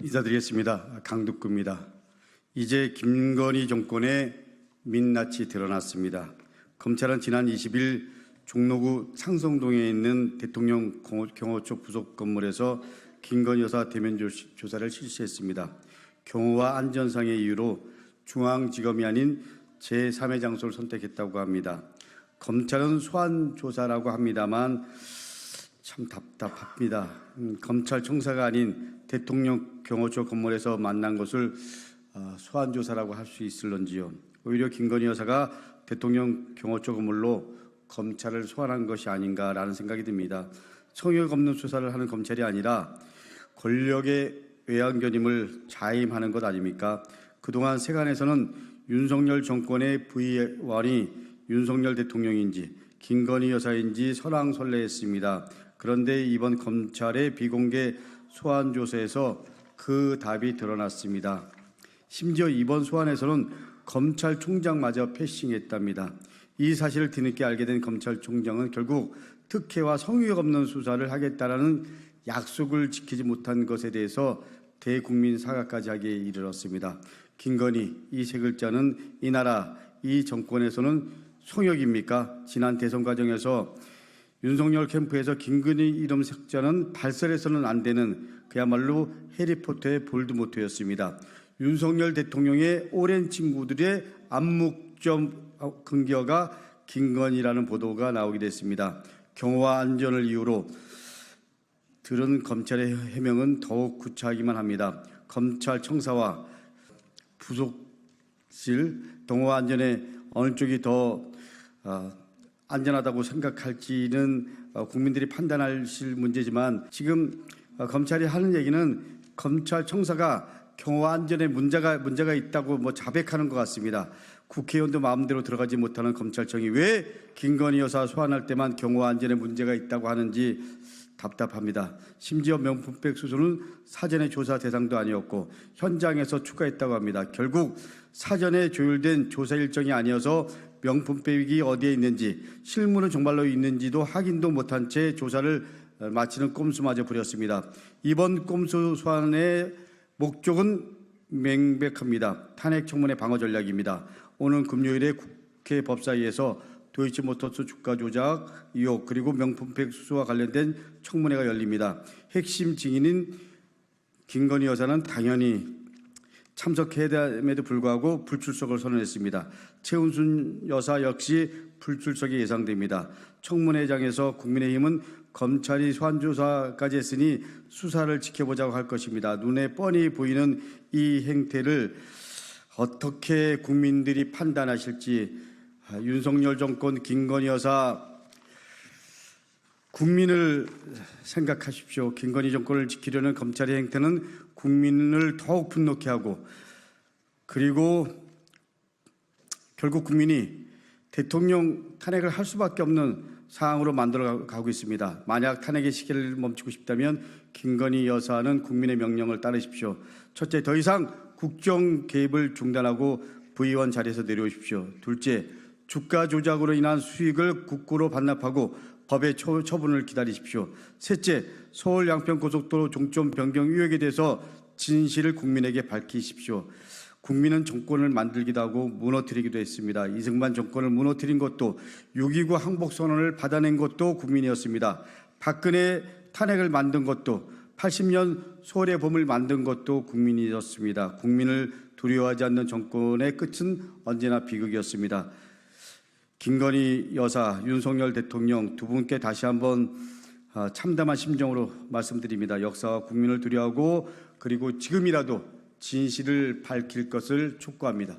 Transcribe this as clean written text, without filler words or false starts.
인사드리겠습니다. 강덕구입니다. 이제 김건희 정권의 민낯이 드러났습니다. 검찰은 지난 20일 종로구 상성동에 있는 대통령 경호처 부속 건물에서 김건희 여사 대면 조사를 실시했습니다. 경호와 안전상의 이유로 중앙지검이 아닌 제3의 장소를 선택했다고 합니다. 검찰은 소환 조사라고 합니다만 참 답답합니다. 검찰청사가 아닌 대통령 경호처 건물에서 만난 것을 소환 조사라고 할 수 있을런지요. 오히려 김건희 여사가 대통령 경호처 건물로 검찰을 소환한 것이 아닌가라는 생각이 듭니다. 성역 없는 수사를 하는 검찰이 아니라 권력의 외양견임을 자임하는 것 아닙니까? 그동안 세간에서는 윤석열 정권의 부의원이 윤석열 대통령인지 김건희 여사인지 설왕설래했습니다. 그런데 이번 검찰의 비공개 소환 조사에서 그 답이 드러났습니다. 심지어 이번 소환에서는 검찰총장마저 패싱했답니다. 이 사실을 뒤늦게 알게 된 검찰총장은 결국 특혜와 성의가 없는 수사를 하겠다라는 약속을 지키지 못한 것에 대해서 대국민 사과까지 하기에 이르렀습니다. 김건희 이 세 글자는 이 나라 이 정권에서는 성역입니까? 지난 대선 과정에서 윤석열 캠프에서 김건희 이름 삭제는 발설해서는 안 되는 그야말로 해리포터의 볼드모트였습니다. 윤석열 대통령의 오랜 친구들의 암묵점 근거가 김건희라는 보도가 나오게 됐습니다. 경호와 안전을 이유로 들은 검찰의 해명은 더욱 구차하기만 합니다. 검찰청사와 부속실 경호와 안전에 어느 쪽이 더 안전하다고 생각할지는 국민들이 판단하실 문제지만 지금 검찰이 하는 얘기는 검찰청사가 경호와 안전에 문제가 있다고 자백하는 것 같습니다. 국회의원도 마음대로 들어가지 못하는 검찰청이 왜 김건희 여사 소환할 때만 경호와 안전에 문제가 있다고 하는지 답답합니다. 심지어 명품백 수수는 사전에 조사 대상도 아니었고 현장에서 추가했다고 합니다. 결국 사전에 조율된 조사 일정이 아니어서 명품백이 어디에 있는지 실물은 정말로 있는지도 확인도 못한 채 조사를 마치는 꼼수마저 부렸습니다. 이번 꼼수 소환의 목적은 명백합니다. 탄핵 청문회 방어 전략입니다. 오는 금요일에 국회 법사위에서 도이치모터스 주가 조작 의혹 그리고 명품백 수수와 관련된 청문회가 열립니다. 핵심 증인인 김건희 여사는 당연히 참석해야 됨에도 불구하고 불출석을 선언했습니다. 최은순 여사 역시 불출석이 예상됩니다. 청문회장에서 국민의힘은 검찰이 소환조사까지 했으니 수사를 지켜보자고 할 것입니다. 눈에 뻔히 보이는 이 행태를 어떻게 국민들이 판단하실지 윤석열 정권 김건희 여사 국민을 생각하십시오. 김건희 정권을 지키려는 검찰의 행태는 국민을 더욱 분노케 하고 그리고 결국 국민이 대통령 탄핵을 할 수밖에 없는 상황으로 만들어가고 있습니다. 만약 탄핵의 시기를 멈추고 싶다면 김건희 여사는 국민의 명령을 따르십시오. 첫째, 더 이상 국정 개입을 중단하고 부의원 자리에서 내려오십시오. 둘째, 주가 조작으로 인한 수익을 국고로 반납하고 법의 처분을 기다리십시오. 셋째, 서울 양평고속도로 종점 변경 의혹에 대해서 진실을 국민에게 밝히십시오. 국민은 정권을 만들기도 하고 무너뜨리기도 했습니다. 이승만 정권을 무너뜨린 것도 6.29 항복선언을 받아낸 것도 국민이었습니다. 박근혜 탄핵을 만든 것도 80년 서울의 봄을 만든 것도 국민이었습니다. 국민을 두려워하지 않는 정권의 끝은 언제나 비극이었습니다. 김건희 여사, 윤석열 대통령 두 분께 다시 한번 참담한 심정으로 말씀드립니다. 역사와 국민을 두려워하고 그리고 지금이라도 진실을 밝힐 것을 촉구합니다.